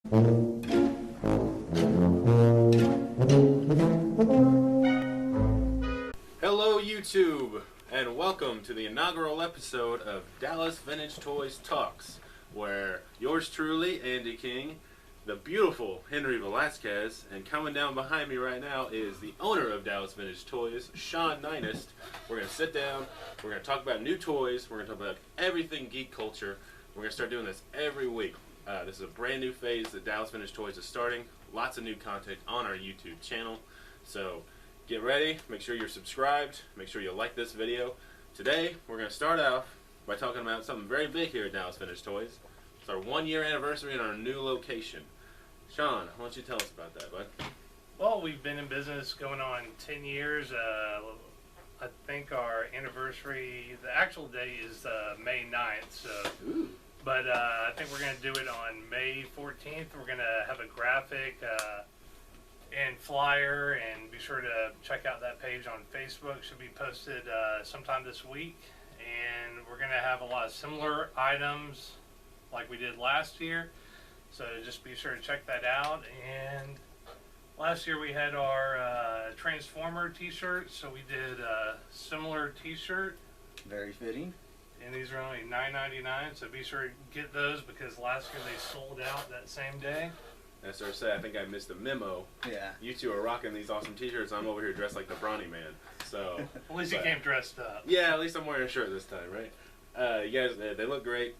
Hello YouTube, and welcome to the inaugural episode of Dallas Vintage Toys Talks, where yours truly, Andy King, the beautiful Henry Velasquez, and coming down behind me right now is the owner of Dallas Vintage Toys, Sean Nynest. We're going to sit down, we're going to talk about new toys, we're going to talk about everything geek culture. We're going to start doing this every week. This is a brand new phase that Dallas Vintage Toys is starting. Lots of new content on our YouTube channel. So get ready, make sure you're subscribed, make sure you like this video. Today we're going to start off by talking about something very big here at Dallas Vintage Toys. It's our 1-year anniversary in our new location. Sean, why don't you tell us about that, bud? Well, we've been in business going on 10 years. I think our anniversary, the actual day is May 9th. So. Ooh. But I think we're going to do it on May 14th. We're going to have a graphic and flyer, and be sure to check out that page on Facebook. Should be posted sometime this week. And we're going to have a lot of similar items like we did last year. So just be sure to check that out. And last year we had our Transformer t-shirts, so we did a similar t-shirt. Very fitting. And these are only $9.99, so be sure to get those because last year they sold out that same day. As I said, I think I missed a memo. Yeah. You two are rocking these awesome t-shirts. I'm over here dressed like the Brawny Man. So At least you came dressed up. yeah, at least I'm wearing a shirt this time, right? You guys, they look great.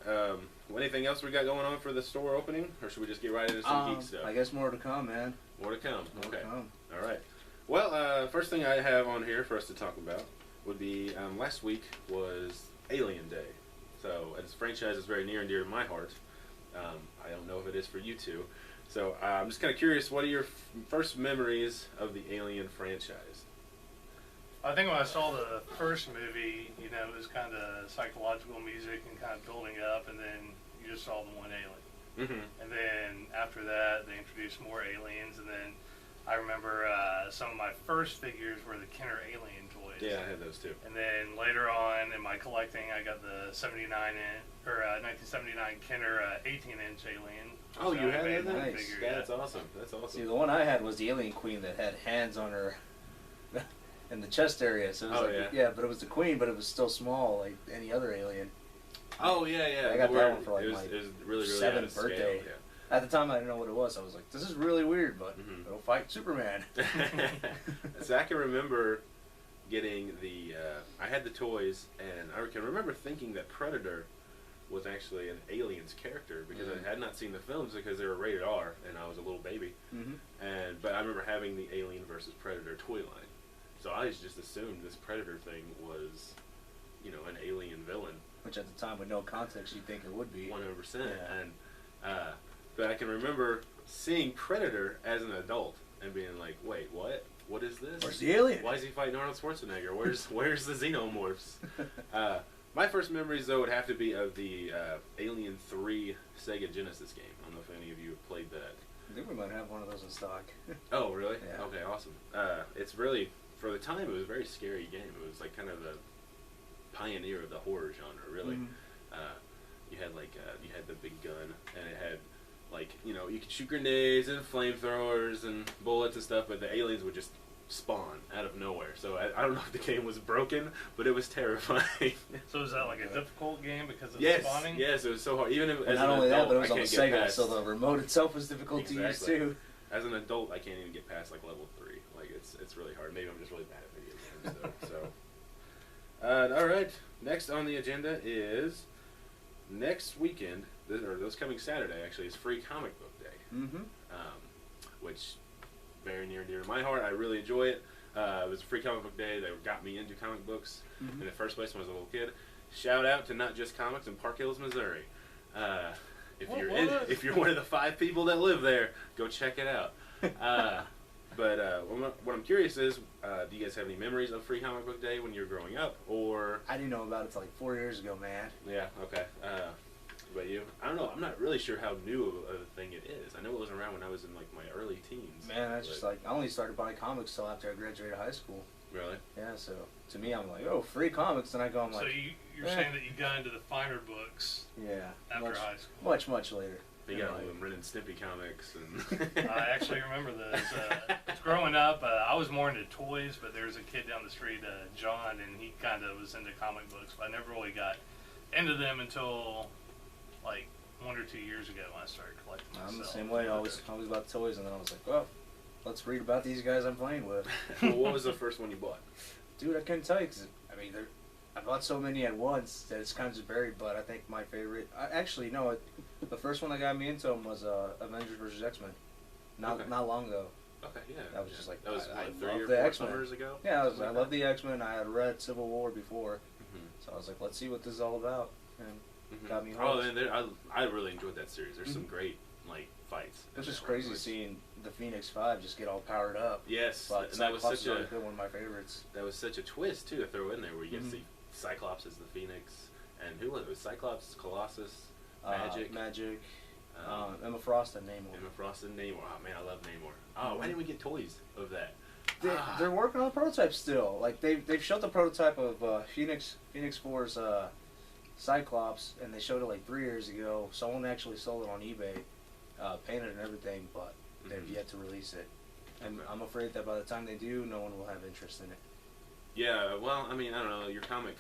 Anything else we got going on for the store opening, or should we just get right into some geek stuff? I guess more to come, man. More to come. More Okay. to come. All right. Well, first thing I have on here for us to talk about would be last week was Alien Day. So this franchise is very near and dear to my heart. I don't know if it is for you two. So I'm just kind of curious, what are your first memories of the Alien franchise? I think when I saw the first movie, you know, it was kind of psychological music and kind of building up, and then you just saw the one alien. Mm-hmm. And then after that, they introduced more aliens, and then I remember some of my first figures were the Kenner alien toys. Yeah, I had those too. And then later on in my collecting, I got the 1979 Kenner 18-inch alien. Oh, you had that? Nice. Figure, yeah. That's awesome. That's awesome. See, the one I had was the Alien Queen that had hands on her in the chest area. So it was yeah, but it was the Queen, but it was still small, like any other alien. Oh yeah, yeah. I got that one for like it my was really 7th birthday. Scale, yeah. At the time, I didn't know what it was. I was like, "This is really weird," but it'll fight Superman. So I can remember getting the. I had the toys, and I can remember thinking that Predator was actually an Aliens character because I had not seen the films because they were rated R, and I was a little baby. But I remember having the Alien versus Predator toy line, so I just assumed this Predator thing was, you know, an alien villain. Which at the time, with no context, you'd think it would be. 100%. Yeah. And but I can remember seeing Predator as an adult and being like, "Wait, what? What is this? Where's the alien? Why is he fighting Arnold Schwarzenegger? Where's the xenomorphs?" My first memories, though, would have to be of the Alien 3 Sega Genesis game. I don't know if any of you have played that. I think we might have one of those in stock. Oh, really? Yeah. Okay, awesome. It's really, for the time, it was a very scary game. It was like kind of the pioneer of the horror genre, really. You had you had the big gun, and it had you could shoot grenades and flamethrowers and bullets and stuff, but the aliens would just spawn out of nowhere. So I don't know if the game was broken, but it was terrifying. So is that like a difficult game because of yes, spawning? Yes, it was so hard. Even as not an only adult, that, but it was I on the can't get Sega, past. so the remote itself was difficult to use too. As an adult, I can't even get past like level 3. Like it's really hard. Maybe I'm just really bad at video games. So. All right. Next on the agenda is next weekend, or this coming Saturday actually, is Free Comic Book Day. Which very near and dear to my heart. I really enjoy it. It was a free comic book day that got me into comic books in the first place when I was a little kid. Shout out to Not Just Comics in Park Hills, Missouri. If you're one of the 5 people that live there, go check it out. What I'm curious is, do you guys have any memories of Free Comic Book Day when you were growing up, or? I didn't know about it until like 4 years ago, man. Yeah. Okay. What about you? I don't know. I'm not really sure how new of a thing it is. I know it was around when I was in like my early teens. Man, that's just like I only started buying comics till after I graduated high school. Really? Yeah. So to me, I'm like, oh, free comics, and I go, So you're saying that you got into the finer books yeah, after high school? Much later. He got all them Ren and Stimpy comics. And I actually remember those. Growing up, I was more into toys, but there's a kid down the street, John, and he kind of was into comic books, but I never really got into them until like 1 or 2 years ago when I started collecting myself. I'm the same way. I was about toys, and then I was like, well, let's read about these guys I'm playing with. Well, what was the first one you bought? Dude, I couldn't tell you, because, I mean, I bought so many at once that it's kind of just buried, but I think my favorite... Actually, no, the first one that got me into them was Avengers vs. X-Men. Not long ago. Okay, yeah. That was just like... That was, I 3 or 4 summers ago? Yeah, I love the X-Men. I had read Civil War before, so I was like, let's see what this is all about. And got me hooked. Oh, and I really enjoyed that series. There's some great, like, fights. It's just crazy seeing the Phoenix 5 just get all powered up. Yes, but and that was such a one of my favorites. That was such a twist too to throw in there, where you get to see Cyclops as the Phoenix, and who was it? It was Cyclops, Colossus, Magic, Emma Frost, and Namor. Emma Frost and Namor. Oh man, I love Namor. Oh, why didn't we get toys of that? They're working on the prototype still. Like they've showed the prototype of Phoenix 4's Cyclops, and they showed it like 3 years ago. Someone actually sold it on eBay, painted and everything, but they've yet to release it. And I'm afraid that by the time they do, no one will have interest in it. Yeah, well, I mean, I don't know. Your comic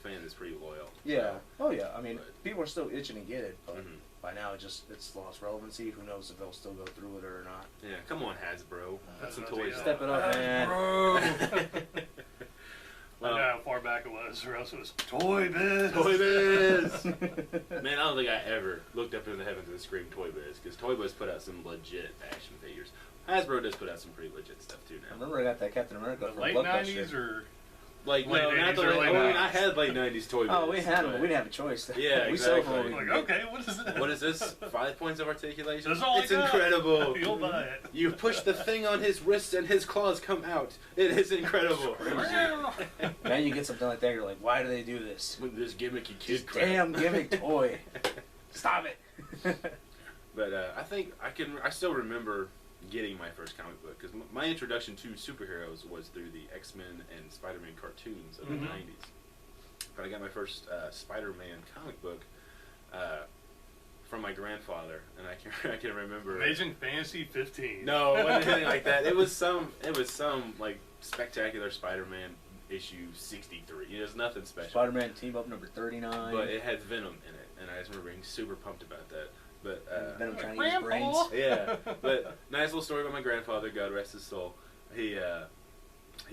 fan is pretty loyal. Yeah. So, oh yeah. I mean, people are still itching to get it, but Mhm. by now it's lost relevancy. Who knows if they'll still go through with it or not? Yeah, come on, Hasbro. Put some Hasbro, toys. yeah. Step it up, man. I know how far back it was, or else it was Toy Biz. Toy Biz! Man, I don't think I ever looked up into the heavens and screamed Toy Biz, because Toy Biz put out some legit action figures. Hasbro does put out some pretty legit stuff too I now. remember I got that Captain America from Late Blockbuster. 90s or Like, late no, not 80s the or late, late I mean, 90s? I had late 90s Toy Biz. Oh, we had them, but but we didn't have a choice. Yeah, we sold exactly. them. like, okay, what is this? What is this? 5 points of articulation? That's all It's I got. incredible. You'll buy it. You push the thing on his wrist and his claws come out. It is incredible. Then you get something like that, you're like, why do they do this? With this gimmicky kid This crap. damn gimmick toy. Stop it. But I still remember getting my first comic book, because my introduction to superheroes was through the X-Men and Spider-Man cartoons of the 90s. But I got my first Spider-Man comic book from my grandfather, and I can remember. Amazing Fantasy 15. No, it wasn't anything like that. It was some like spectacular Spider-Man issue 63. It was nothing special. Spider-Man Team Up number 39. But it had Venom in it, and I just remember being super pumped about that. But Venom trying to Grandpa! use brains. yeah, but nice little story about my grandfather. God rest his soul. He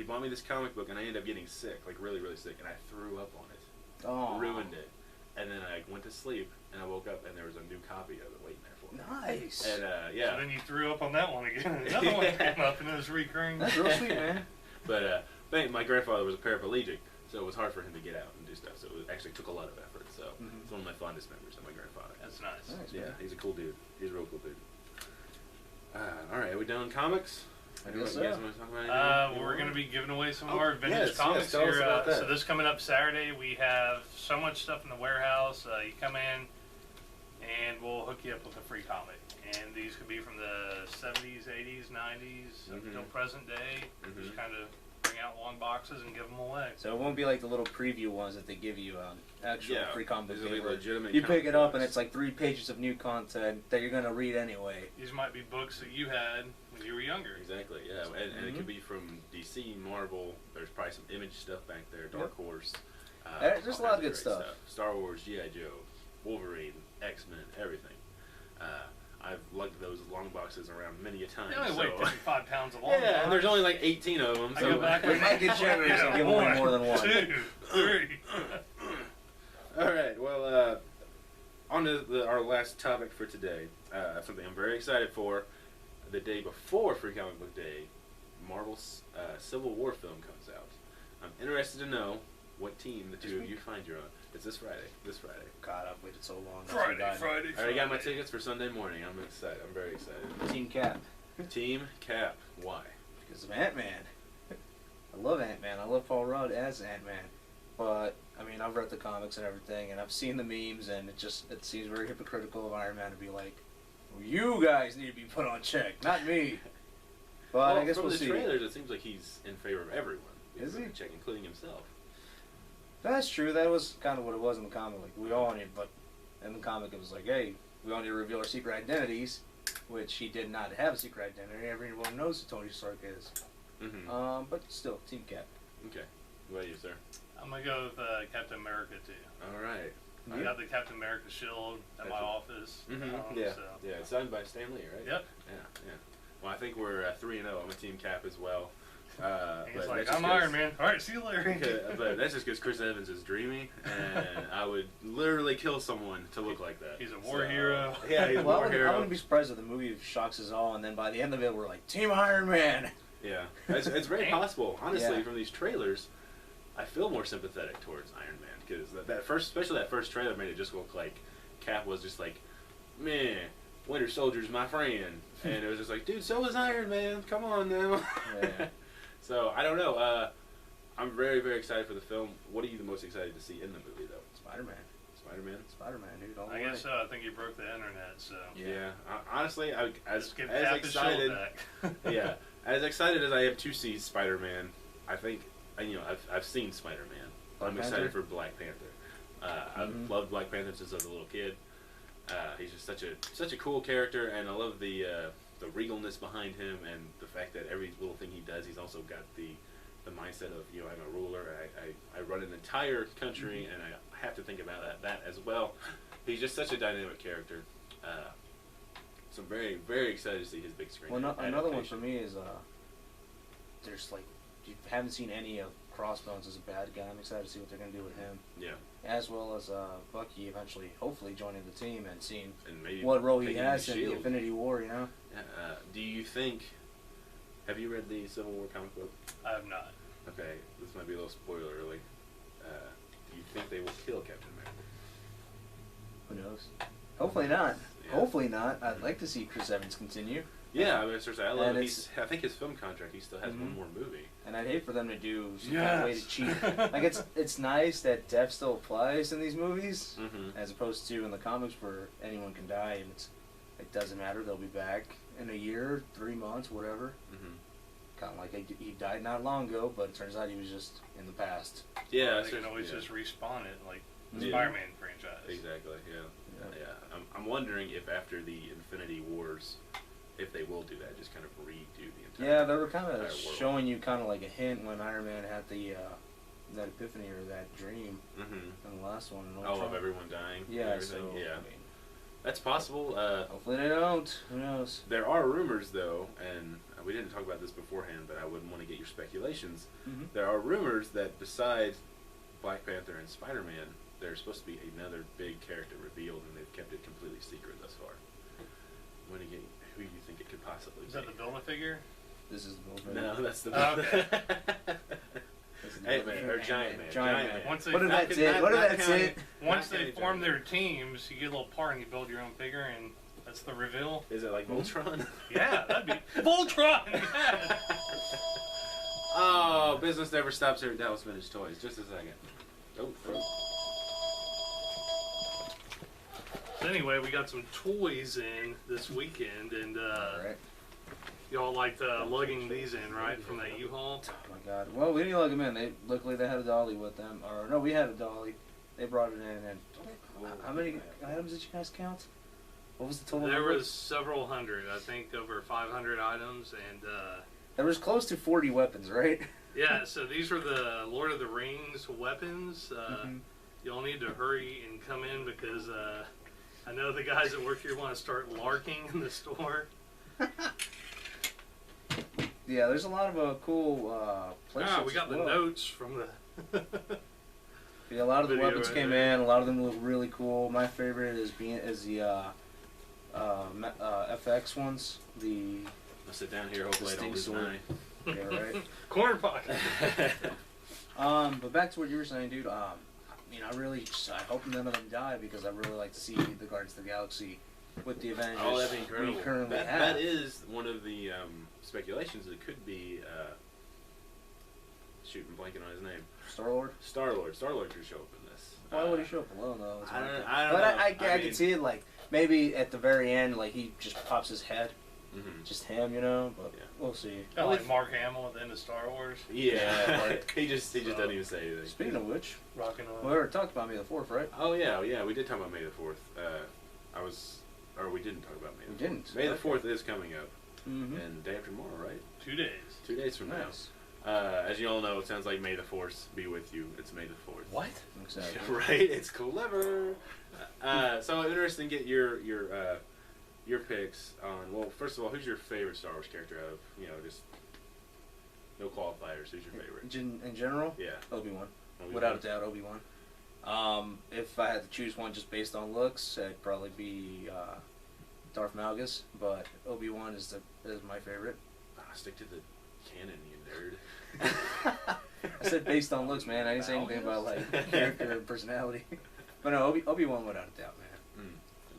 bought me this comic book, and I ended up getting sick, like really, really sick, and I threw up on it, Oh. ruined it, and then I went to sleep, and I woke up, and there was a new copy of it waiting there for me. Nice. And So yeah, then you threw up on that one again. Another one came up and it was recurring. That's real sweet, man. but my grandfather was a paraplegic, so it was hard for him to get out and do stuff. So it actually took a lot of effort. So it's one of my fondest memories of my grandfather. That's nice. Nice, Yeah, man. he's a cool dude. He's a real cool dude. All right, are we done with comics? I guess You guys so. want to talk about anything? We're going to be giving away some of our vintage yes, comics tell us here. about that. So this coming up Saturday, we have so much stuff in the warehouse. You come in, and we'll hook you up with a free comic. And these could be from the 70s, 80s, 90s, up until present day. Just kind of bring out long boxes and give them away. So it won't be like the little preview ones that they give you actual free comic book these will be paper. legitimate You pick it up comic and books. it's like 3 pages of new content that you're going to read anyway. These might be books that you had when you were younger. Exactly, yeah, and it could be from DC, Marvel. There's probably some Image stuff back there, Dark Horse. There's all a lot of kinds good great stuff. Star Wars, G.I. Joe, Wolverine, X-Men, everything. I've lugged those long boxes around many a time. They only weigh so. 55 pounds of long Yeah, and there's only like 18 of them. I So go back We might get generous and give away more than one. 2, 3. All right, well, on to our last topic for today. Something I'm very excited for. The day before Free Comic Book Day, Marvel's Civil War film comes out. I'm interested to know what team the two of you find you're on. It's this Friday. God, I've waited so long. Friday. I already got my tickets for Sunday morning. I'm excited. I'm very excited. Team Cap. Team Cap. Why? Because of Ant-Man. I love Ant-Man. I love Paul Rudd as Ant-Man. But, I mean, I've read the comics and everything, and I've seen the memes, and it seems very hypocritical of Iron Man to be like, well, you guys need to be put on check, not me. But Well, I guess from we'll the see. trailers, it seems like he's in favor of everyone. Is he? Check, including himself. That's true. That was kind of what it was in the comic. Like, we all need, but in the comic it was like, hey, we all need to reveal our secret identities, which he did not have a secret identity. Everyone knows who Tony Stark is. Mm-hmm. But still, Team Cap. Okay. What about you, sir? I'm gonna go with Captain America too. All right. I got the Captain America shield at my office. Mm-hmm. So. Yeah, it's signed by Stan Lee, right? Yep. Yeah. Well, I think we're 3-0. I'm a Team Cap as well. He's like, I'm Iron Man. All right, see you later. But that's just because Chris Evans is dreamy, and I would literally kill someone to look like that. He's a war hero. Yeah, he's a war hero. I wouldn't be surprised if the movie shocks us all, and then by the end of it, we're like, Team Iron Man. Yeah, it's very possible. Honestly, Yeah. from these trailers, I feel more sympathetic towards Iron Man because especially that first trailer made it just look like Cap was just like, man, Winter Soldier's my friend, and it was just like, dude, so is Iron Man. Come on now. Yeah. So I don't know. I'm very, very excited for the film. What are you the most excited to see in the movie, though? Spider-Man. Spider-Man, dude. All the I way. guess so. I think you broke the internet. So Yeah. Honestly, as give Cap his shield excited. back. Yeah, as excited as I am to see Spider-Man, I think I've seen Spider-Man. I'm excited for Black Panther. I've loved Black Panther since I was a little kid. He's just such a cool character, and I love the regalness behind him, and the fact that every little thing he does, he's also got the mindset of, I'm a ruler. I run an entire country, and I have to think about that as well. He's just such a dynamic character. So I'm very, very excited to see his big screen. Well, another one for me is there's like, you haven't seen any of Crossbones as a bad guy. I'm excited to see what they're gonna do with him. Yeah. As well as Bucky eventually, hopefully joining the team and seeing maybe what role he taking has the in the shield. Infinity War. Yeah, do you think? Have you read the Civil War comic book? I have not. Okay, this might be a little spoiler early. Do you think they will kill Captain America? Who knows? Hopefully not. Yeah. Hopefully not. I'd like to see Chris Evans continue. Yeah, I mean, seriously, I love. And I think his film contract. He still has one more movie. And I'd hate for them to do some kind of way to cheat. Like it's nice that death still applies in these movies, as opposed to in the comics where anyone can die and it doesn't matter. They'll be back in a year, 3 months, whatever. Kind of like he died not long ago, but it turns out he was just in the past. Yeah, they can always just respawn it like the Spider-Man franchise. Exactly. Yeah. I'm wondering if after the Infinity Wars, if they will do that, just kind of redo the entire. Yeah, they were kind of world. showing you kind of like a hint when Iron Man had the that epiphany or that dream in the last one. Of everyone dying. Yeah, so I mean, that's possible. hopefully they don't. Who knows? There are rumors, though, and we didn't talk about this beforehand, but I wouldn't want to get your speculations. There are rumors that besides Black Panther and Spider-Man, there's supposed to be another big character revealed, and they've kept it completely secret thus far. Who do you think it could possibly be? Is that the Build-A-Figure? This is the movie. No, that's the okay. Ant-Man, or Giant Man. Giant Man. Once they, What did that say? What did that say? Once they form their teams, you get a little part and you build your own figure, and that's the reveal. Is it like Voltron? Yeah, that'd be Voltron. Yeah. Oh, business never stops here at Dallas Vintage Toys. Just a second. Oh. So anyway, we got some toys in this weekend, and Alright. y'all liked lugging these in, right, from that U-Haul? Oh my god. Well, we didn't lug them in. Luckily they had a dolly with them. Or no, we had a dolly. They brought it in, and how many items did you guys count? What was the total There number? was several hundred, I think over 500 items, and There was close to 40 weapons, right? yeah, so these were the Lord of the Rings weapons. Y'all need to hurry and come in because I know the guys that work here want to start larking in the store. Yeah, there's a lot of cool playsets. We got the notes from the... Yeah, a lot of the video weapons right came there. in. A lot of them look really cool. My favorite is the FX ones. I'll sit down here. Hopefully I don't lose an eye. Yeah, right. Corner pocket. But back to what you were saying, dude. I hope none of them die because I really like to see the Guardians of the Galaxy with the Avengers. Oh, that'd be incredible. We currently have. That is one of the speculations. It could be. Shoot, I'm blanking on his name. Star-Lord? Star-Lord. Star-Lord could show up in this. Why would he show up alone, though? I don't know. But I can see it, like, maybe at the very end, like, he just pops his head. Just him, you know? But we'll see. Kind of like Mark Hamill at the end of Star Wars. Yeah. Like, he just doesn't even say anything. Speaking of which, Rocking on. we already talked about May the 4th, right? Oh, yeah. We did talk about May the 4th. I was or we didn't talk about May the 4th. We didn't. May the Okay. 4th is coming up, Mm-hmm. and day after tomorrow, right? 2 days. 2 days from Nice. now. As you all know, it sounds like May the 4th be with you. It's May the 4th. What? Exactly. Right? It's clever. So interesting to get your picks on. Well, first of all, who's your favorite Star Wars character out of just no qualifiers? Who's your favorite? In general, Yeah. Obi-Wan. Obi-Wan? Without a doubt, Obi-Wan. If I had to choose one just based on looks, it'd probably be Darth Malgus. But Obi-Wan is my favorite. Stick to the canon, you nerd. I said based on looks, man. I didn't say anything about like character or personality. But no, Obi-Wan without a doubt, man.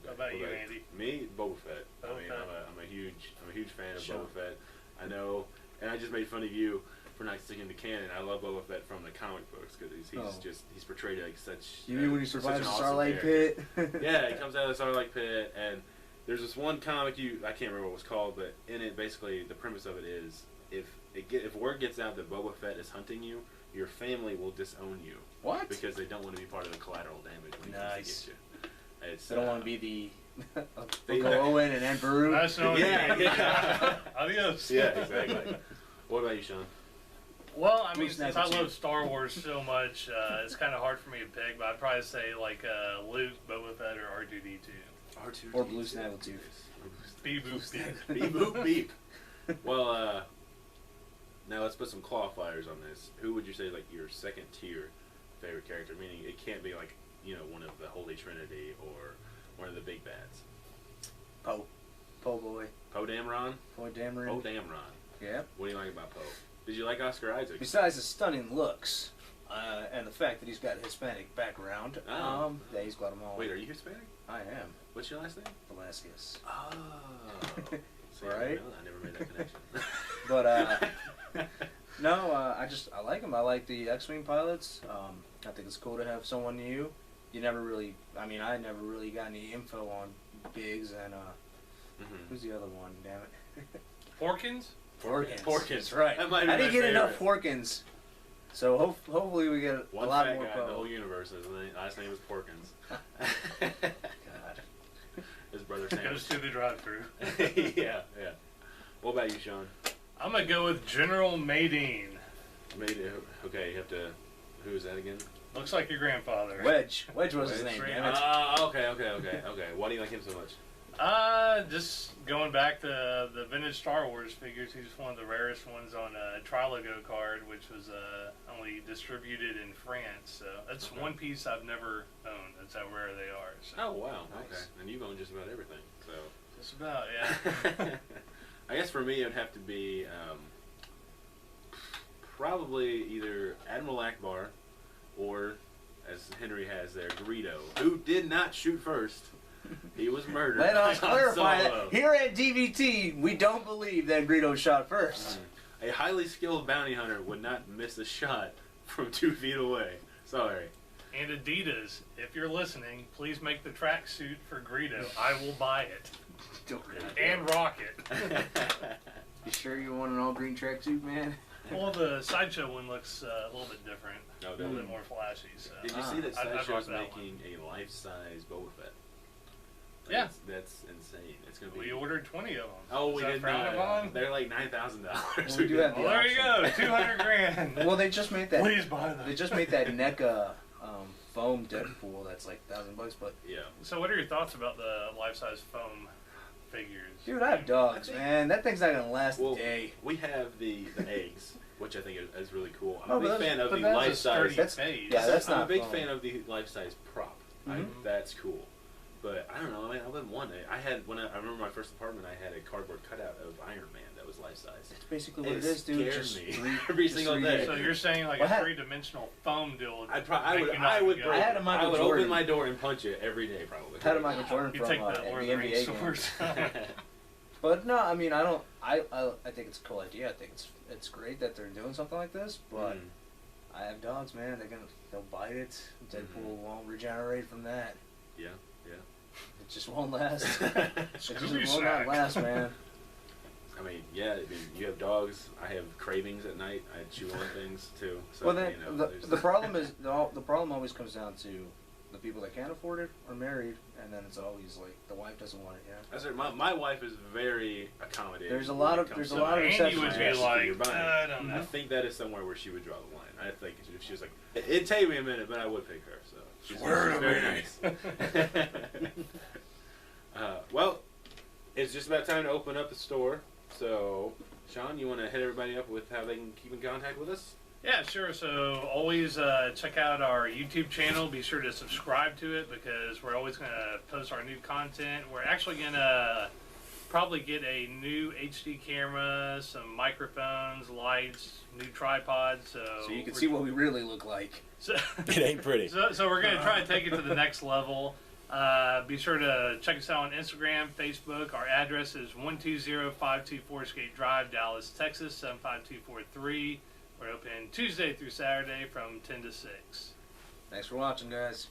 How about you, Andy? Me, Boba Fett. I Boba mean, Fett. I'm a huge fan of Sure. Boba Fett. I know, and I just made fun of you for not sticking to canon. I love Boba Fett from the comic books because he's portrayed like such. You mean when he such survives an the awesome Starlight character. Pit? Yeah, he comes out of the Starlight Pit, and there's this one comic I can't remember what it was called, but in it, basically, the premise of it is if word gets out that Boba Fett is hunting you, your family will disown you. What? Because they don't want to be part of the collateral damage when he comes to get you. It's, They don't want to be the They- Uncle Owen and Aunt Beru. Nice knowing Yeah, you. yeah. Adios. Yeah, exactly. What about you, Sean? Well, I mean, Who's since number I two? love Star Wars so much, it's kind of hard for me to pick, but I'd probably say like Luke, Boba Fett, or R2-D2. R2 Or Blue Snaggletooth. Beep boop beep. Beep boop beep. Well, now let's put some qualifiers on this. Who would you say like your second tier favorite character? Meaning it can't be like one of the Holy Trinity or one of the big bads. Poe. Poe boy. Poe Dameron. Poe Dameron. Poe Dameron. Yeah. What do you like about Poe? Did you like Oscar Isaac? Besides his stunning looks, and the fact that he's got a Hispanic background, Oh. yeah, he's got them all. Wait, are you Hispanic? I am. What's your last name? Velasquez. Oh. See, Right? I never made that connection. But, no, I like him. I like the X-Wing pilots. I think it's cool to have someone new. I never really got any info on Biggs and, who's the other one, damn it? Porkins? Porkins. That's right. That might be I didn't my get enough favorite. Porkins. So hopefully we get One a lot fat more guy in the Poe. whole universe. His last name is Porkins. God. His brother Goes Sam. to the drive-thru. Yeah. What about you, Sean? I'm gonna go with General Madine. Okay, you have to. Who is that again? Looks like your grandfather. Wedge was his Wedge. name, Right. damn it. Okay. Why do you like him so much? Just going back to the vintage Star Wars figures, he's one of the rarest ones on a Trilogo card, which was only distributed in France. So that's Okay. one piece I've never owned. That's how rare they are. So. Oh wow. Nice. Okay. And you've owned just about everything. So. Just about, yeah. I guess for me it would have to be probably either Admiral Akbar or, as Henry has there, Greedo, who did not shoot first. He was murdered. Let us by Han clarify Solo. that. Here at DVT, we don't believe that Greedo shot first. A highly skilled bounty hunter would not miss a shot from 2 feet away. Sorry. And Adidas, if you're listening, please make the tracksuit for Greedo. I will buy it. And rock it. You sure you want an all-green tracksuit, man? Well, the Sideshow one looks a little bit different. Oh, A little really? bit more flashy. So. Did you see that I'd rock Sideshow's that making a life-size Boba Fett? Yeah. That's insane. It's gonna be. We ordered 20 of them. Oh, Is we that did frowned not. upon? They're like $9,000. We do have Well, there you go. 200 grand. Well, they just made that. Please buy them. They just made that NECA foam Deadpool that's like $1,000, but Yeah. So, what are your thoughts about the life-size foam figures? dude, I have dogs, I think- man. That thing's not gonna last Well, a day. we have the eggs, which I think is really cool. I'm Oh, a big but fan of but the that's a life Sturdy size. That's- base. yeah, that's I'm a not big foam. fan of the life size prop. Mhm. That's cool. But I don't know. I wouldn't want it. I remember my first apartment. I had a cardboard cutout of Iron Man that was life size. That's basically what It it is, dude. scares Just me three- every just single 3D. day. So you're saying like Well, a I- three-dimensional foam deal? I make would you not break. go. I had a Michael I would Jordan. open my door and punch it every day, probably. Had a Michael Jordan You from take the the Lord of the NBA Rings game. swords. But no, I mean, I think it's a cool idea. I think it's great that they're doing something like this. But I have dogs, man. They'll bite it. Deadpool won't regenerate from that. Yeah. It just won't last. It just Scooby will not snack. last, man. I mean, yeah. I mean, you have dogs. I have cravings at night. I chew on things too. So Well, then you know, there's the problem is the problem always comes down to the people that can't afford it are married, and then it's always like the wife doesn't want it. Yeah. That's right. My wife is very accommodating. There's a lot of So exceptions. Andy would be Yes, like, you're buying. I don't know. I think that is somewhere where she would draw the line. I think if she was like, it'd take me a minute, but I would pick her. So she's very nice. Well, it's just about time to open up the store. So, Sean, you want to hit everybody up with how they can keep in contact with us? Yeah, sure. So always check out our YouTube channel. Be sure to subscribe to it because we're always going to post our new content. We're actually going to probably get a new HD camera, some microphones, lights, new tripods. So you can see what we really look like. So, It ain't pretty. so we're going to try to take it to the next level. Be sure to check us out on Instagram, Facebook. Our address is 120524 Skate Drive, Dallas, Texas, 75243. We're open Tuesday through Saturday from 10 to 6. Thanks for watching, guys.